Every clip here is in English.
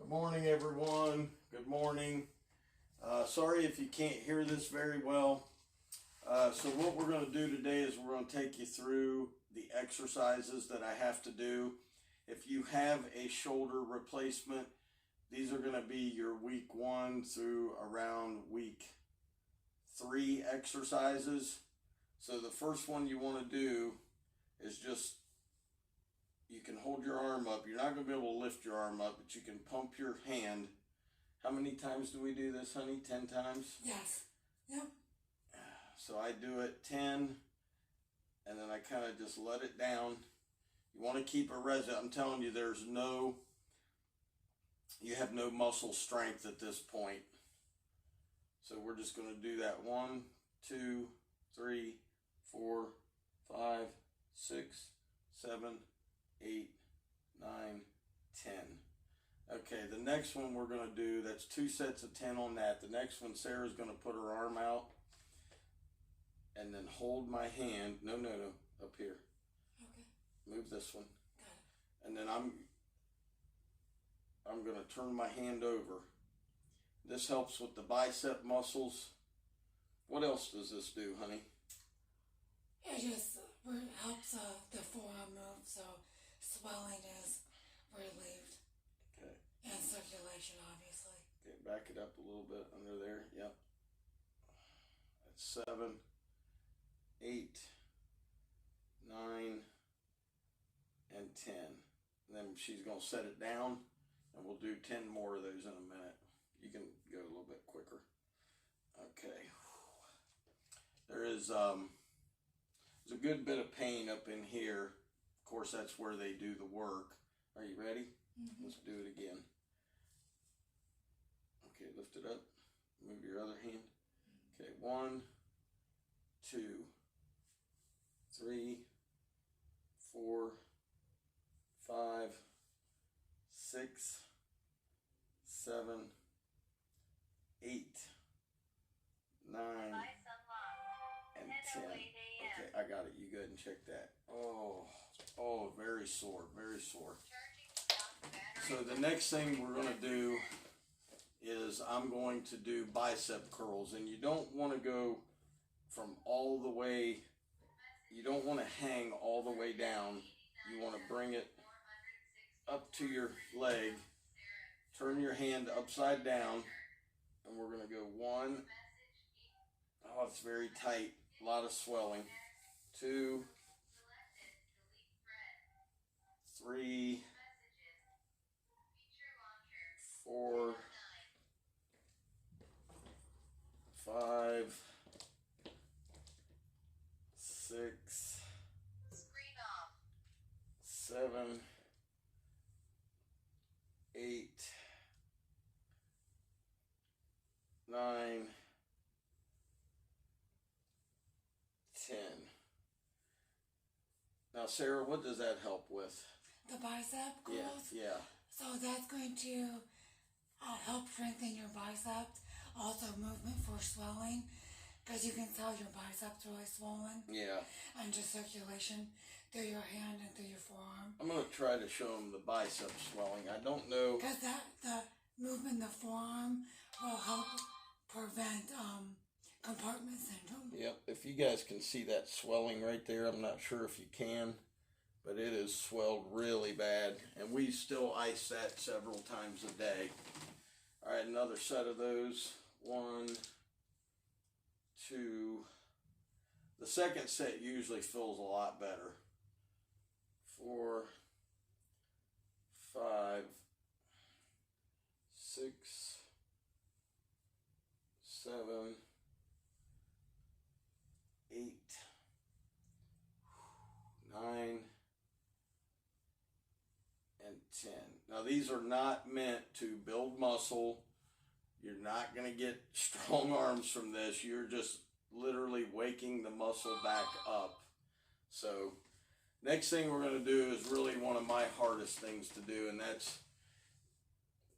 Morning, everyone. Good morning. Sorry if you can't hear this very well. So what we're going to do today is we're going to take you through the exercises that I have to do. If you have a shoulder replacement, these are going to be your week 1 through around week 3 exercises. So the first one you want to do is just, you can hold your arm up. You're not going to be able to lift your arm up, but you can pump your hand. How many times do we do this, honey? 10 times? Yes. Yep. So I do it 10, and then I kind of just let it down. You want to keep a resident. I'm telling you, you have no muscle strength at this point. So we're just going to do that 1, 2, 3, 4, 5, 6, 7, 8, 9, 10. Okay, the next one we're going to do, that's 2 sets of 10 on that. The next one, Sarah's going to put her arm out and then hold my hand. No, up here. Okay. Move this one. Got it. And then I'm going to turn my hand over. This helps with the bicep muscles. What else does this do, honey? It just helps the forearm move, so swelling is relieved. Okay. And circulation, obviously. Okay, back it up a little bit under there. Yep. That's 7, 8, 9, and 10. And then she's going to set it down, and we'll do 10 more of those in a minute. You can go a little bit quicker. Okay. There's a good bit of pain up in here. Of course, that's where they do the work. Are you ready? Mm-hmm. Let's do it again. Okay, lift it up. Move your other hand. Okay, 1, 2, 3, 4, 5, 6, 7, 8, 9, and 10. Okay, I got it. You go ahead and check that. Oh, very sore, very sore. So the next thing we're going to do is I'm going to do bicep curls, and you don't want to go from all the way, you don't want to hang all the way down. You want to bring it up to your leg, turn your hand upside down, and we're going to go 1. Oh, it's very tight, a lot of swelling. 2, 3, 4, 5, 6, 7, 8, 9, 10. Now, Sarah, what does that help with? The bicep curls? Yeah. So that's going to help strengthen your biceps. Also movement for swelling, because you can tell your biceps really swollen. Yeah. And just circulation through your hand and through your forearm. I'm going to try to show them the bicep swelling. I don't know. Because the movement in the forearm will help prevent compartment syndrome. Yep, if you guys can see that swelling right there, I'm not sure if you can, but it is swelled really bad, and we still ice that several times a day. All right, another set of those. 1, 2. The second set usually feels a lot better. 4, 5, 6, 7, 8, 9, and 10. Now these are not meant to build muscle. You're not going to get strong arms from this. You're just literally waking the muscle back up. So next thing we're going to do is really one of my hardest things to do, and that's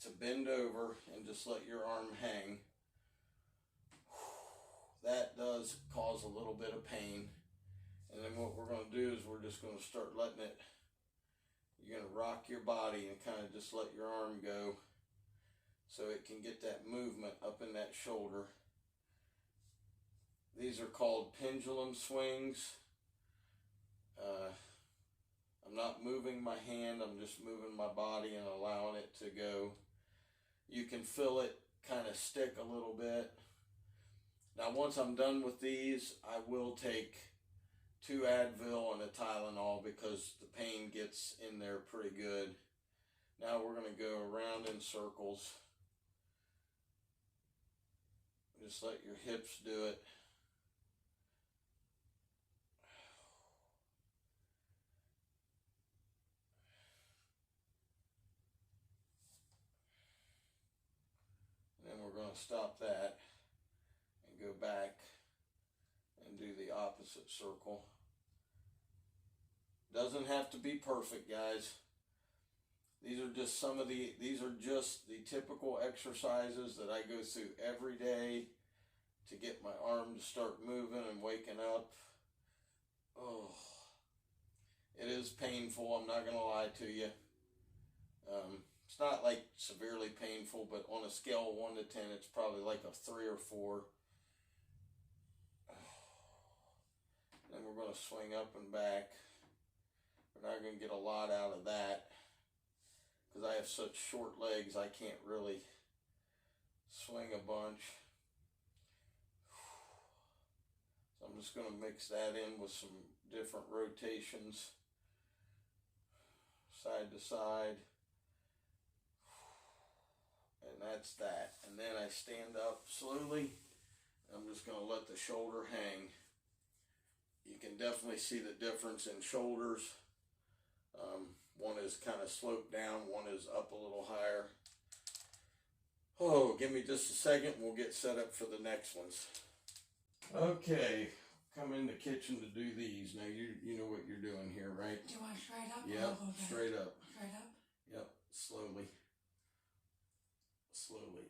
to bend over and just let your arm hang. That does cause a little bit of pain. And then what we're going to do is we're just going to start letting it, you're going to rock your body and kind of just let your arm go so it can get that movement up in that shoulder. These are called pendulum swings. I'm not moving my hand, I'm just moving my body and allowing it to go. You can feel it kind of stick a little bit. Now once I'm done with these, I will take 2 Advil and a Tylenol because the pain gets in there pretty good. Now we're going to go around in circles. Just let your hips do it. And then we're going to stop that and go back and do the opposite circle. Doesn't have to be perfect, guys. These are just the typical exercises that I go through every day to get my arm to start moving and waking up. Oh, it is painful, I'm not going to lie to you. It's not like severely painful, but on a scale of 1 to 10, it's probably like a 3 or 4. Then we're going to swing up and back. We're not going to get a lot out of that because I have such short legs, I can't really swing a bunch. So I'm just going to mix that in with some different rotations, side to side. And that's that. And then I stand up slowly. I'm just going to let the shoulder hang. You can definitely see the difference in shoulders. One is kind of sloped down, one is up a little higher. Oh, give me just a second, we'll get set up for the next ones. Okay, come in the kitchen to do these. Now you know what you're doing here, right? Do you want straight up? Yep, straight up. Straight up? Yep, slowly. Slowly.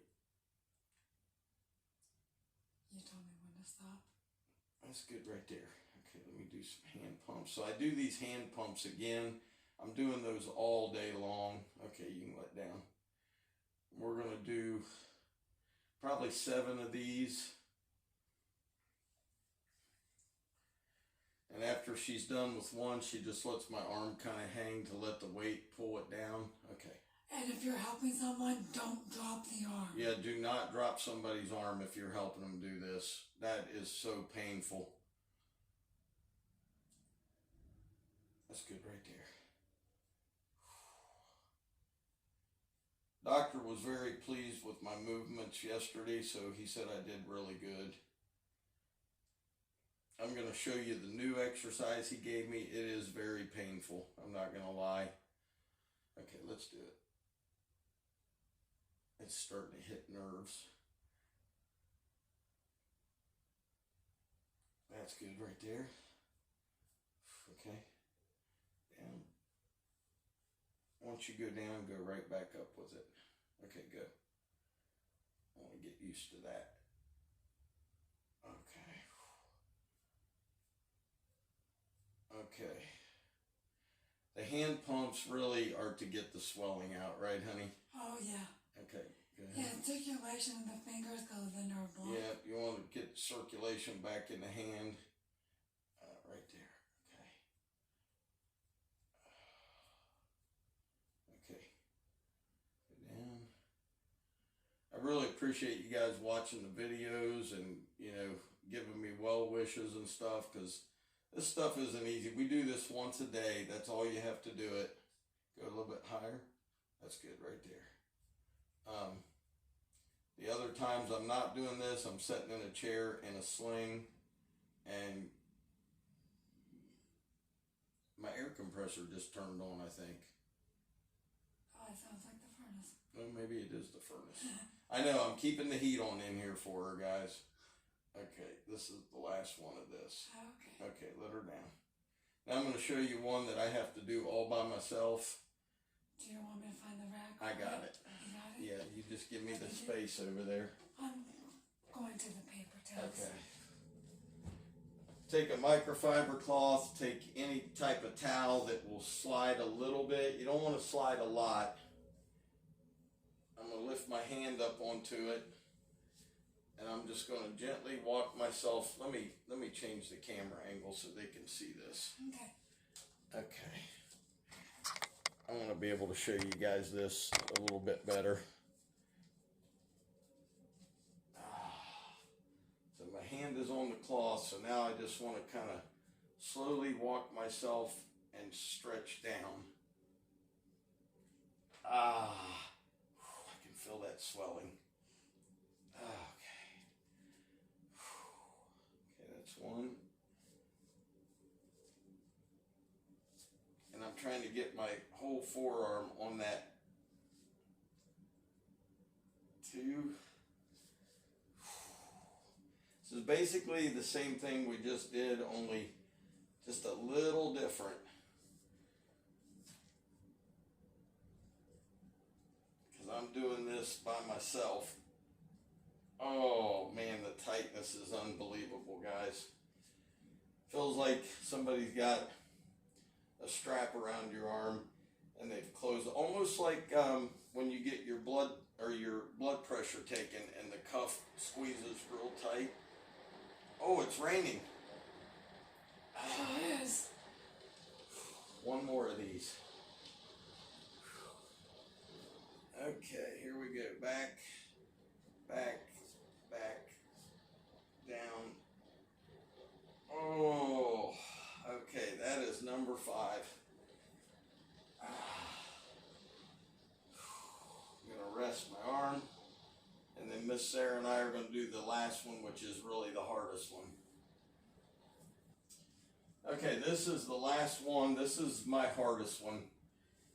You told me when to stop. That's good right there. Okay, let me do some hand pumps. So I do these hand pumps again. I'm doing those all day long. Okay, you can let down. We're going to do probably 7 of these. And after she's done with one, she just lets my arm kind of hang to let the weight pull it down. Okay. And if you're helping someone, don't drop the arm. Yeah, do not drop somebody's arm if you're helping them do this. That is so painful. That's good right there. Doctor was very pleased with my movements yesterday, so he said I did really good. I'm going to show you the new exercise he gave me. It is very painful. I'm not going to lie. Okay, let's do it. It's starting to hit nerves. That's good right there. Okay. Down. Once you go down, go right back up with it. Okay, go. I want to get used to that. Okay. Okay. The hand pumps really are to get the swelling out, right, honey? Oh, yeah. Okay, go ahead. Yeah, circulation in the fingers because of the nerve block. Yeah, you want to get circulation back in the hand. Right there. Okay. Okay. Go down. I really appreciate you guys watching the videos and, you know, giving me well wishes and stuff, because this stuff isn't easy. We do this once a day. That's all you have to do it. Go a little bit higher. That's good right there. The other times I'm not doing this, I'm sitting in a chair in a sling, and my air compressor just turned on, I think. Oh, it sounds like the furnace. Well, maybe it is the furnace. I know, I'm keeping the heat on in here for her, guys. Okay, this is the last one of this. Okay. Okay, let her down. Now I'm going to show you one that I have to do all by myself. Do you want me to find the rack? I got it. You got it? Yeah, you just give me the space over there. I'm going to the paper towels. Okay. Take a microfiber cloth, take any type of towel that will slide a little bit. You don't want to slide a lot. I'm going to lift my hand up onto it, and I'm just going to gently walk myself. Let me change the camera angle so they can see this. Okay. Okay. I want to be able to show you guys this a little bit better. So my hand is on the cloth, so now I just want to kind of slowly walk myself and stretch down. I can feel that swelling. Okay. Okay, that's one. And I'm trying to get my whole forearm on that. Two. This is basically the same thing we just did, only just a little different. Because I'm doing this by myself. Oh man, the tightness is unbelievable, guys. Feels like somebody's got a strap around your arm and they've closed, almost like when you get your blood pressure taken and the cuff squeezes real tight. Oh, it's raining. Oh, it is. One more of these. Okay, here we go. Back, back, back, down. Oh, okay, that is number 5. I'm going to rest my arm. And then Miss Sarah and I are going to do the last one, which is really the hardest one. Okay, this is the last one. This is my hardest one.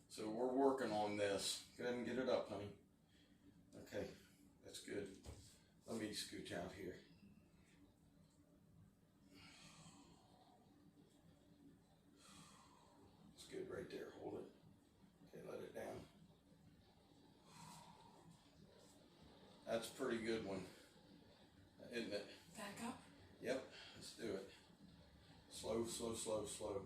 So we're working on this. Go ahead and get it up, honey. Okay, that's good. Let me scooch out here. It's good right there. Hold it. Okay, let it down. That's a pretty good one, isn't it? Back up? Yep, let's do it. Slow, slow, slow, slow.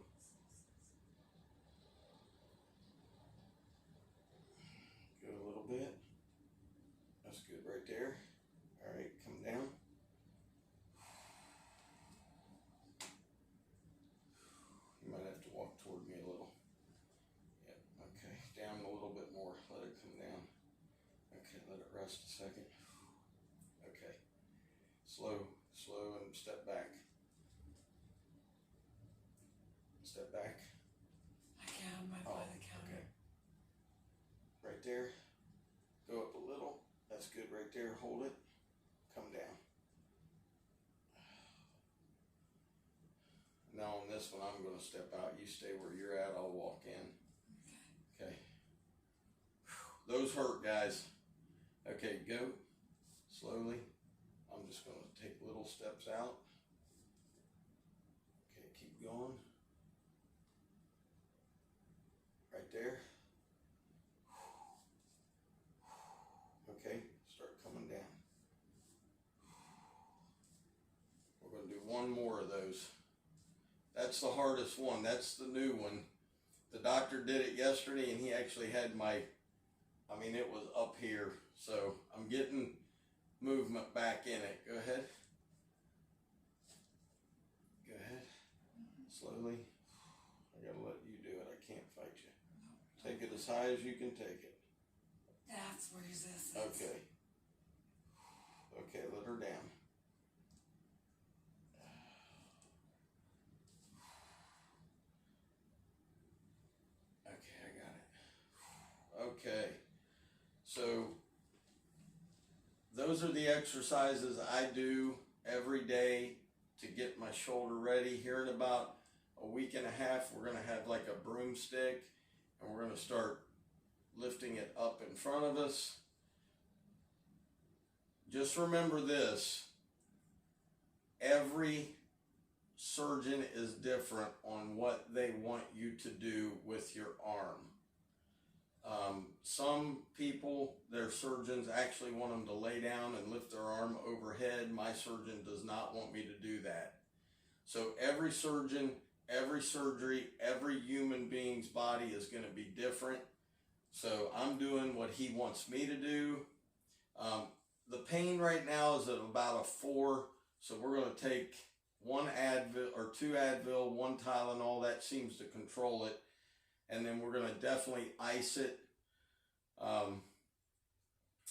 Go a little bit. That's good right there. All right, come down. You might have to walk toward me a little. Yep, okay. Down a little bit more. Let it come down. Okay, let it rest a second. Okay. Slow, slow, and step back. Step back. I can't. I'm right by the counter. Okay. Right there. Go up a little. That's good right there. Hold it. Come down. Now on this one, I'm going to step out. You stay where you're at. I'll walk in. Okay. Those hurt, guys. Okay, go. Slowly. I'm just going to take little steps out. Okay, keep going. Right there. Okay, start coming down. We're going to do one more of those. That's the hardest one. That's the new one. The doctor did it yesterday and he actually had it was up here. So I'm getting movement back in it. Go ahead. Go ahead. Slowly. I gotta let you do it. I can't fight you. Take it as high as you can take it. That's resistance. Okay. Okay, let her down. those are the exercises I do every day to get my shoulder ready. Here in about a week and a half, we're going to have like a broomstick, and we're going to start lifting it up in front of us. Just remember this, every surgeon is different on what they want you to do with your arm. Some people, their surgeons actually want them to lay down and lift their arm overhead. My surgeon does not want me to do that. So every surgeon, every surgery, every human being's body is going to be different. So I'm doing what he wants me to do. The pain right now is at about a 4. So we're going to take 1 Advil or 2 Advil, 1 Tylenol. That seems to control it. And then we're going to definitely ice it.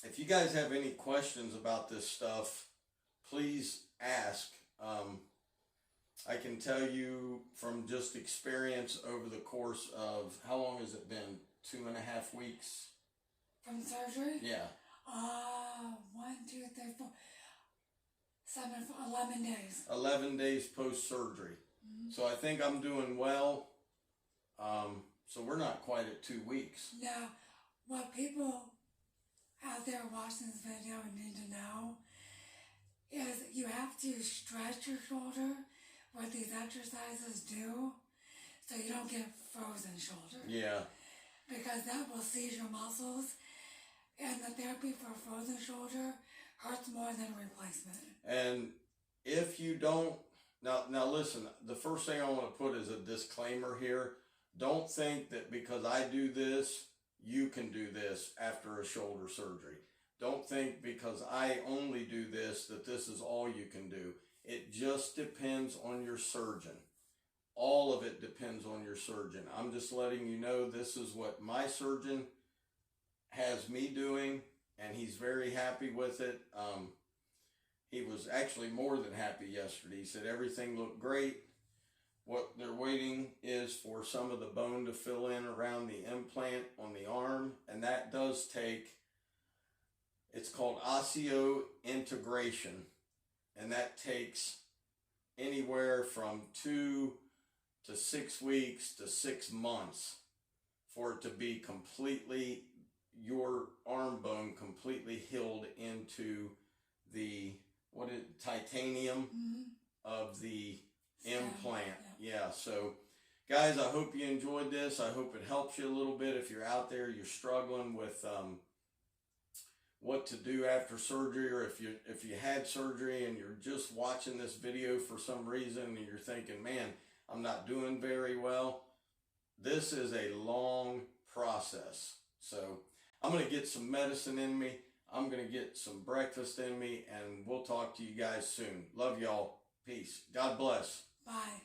If you guys have any questions about this stuff, please ask. I can tell you from just experience over the course of, how long has it been? 2.5 weeks? From surgery? Yeah. 1, 2, 3, 4, 7, 11 days. 11 days post-surgery. Mm-hmm. So I think I'm doing well. So we're not quite at 2 weeks. Now, what people out there watching this video need to know is you have to stretch your shoulder, what these exercises do, so you don't get frozen shoulder. Yeah. Because that will seize your muscles, and the therapy for frozen shoulder hurts more than replacement. And if you don't, now listen, the first thing I want to put is a disclaimer here. Don't think that because I do this, you can do this after a shoulder surgery. Don't think because I only do this that this is all you can do. It just depends on your surgeon. All of it depends on your surgeon. I'm just letting you know this is what my surgeon has me doing, and he's very happy with it. He was actually more than happy yesterday. He said everything looked great. What they're waiting is for some of the bone to fill in around the implant on the arm, and that does take, it's called osseointegration, and that takes anywhere from 2 to 6 weeks to 6 months for it to be completely, your arm bone completely healed into the titanium of the implant. Yeah, so guys, I hope you enjoyed this. I hope it helps you a little bit if you're out there, you're struggling with what to do after surgery, or if you had surgery and you're just watching this video for some reason and you're thinking, man, I'm not doing very well. This is a long process. So I'm going to get some medicine in me. I'm going to get some breakfast in me, and we'll talk to you guys soon. Love y'all. Peace. God bless. Bye.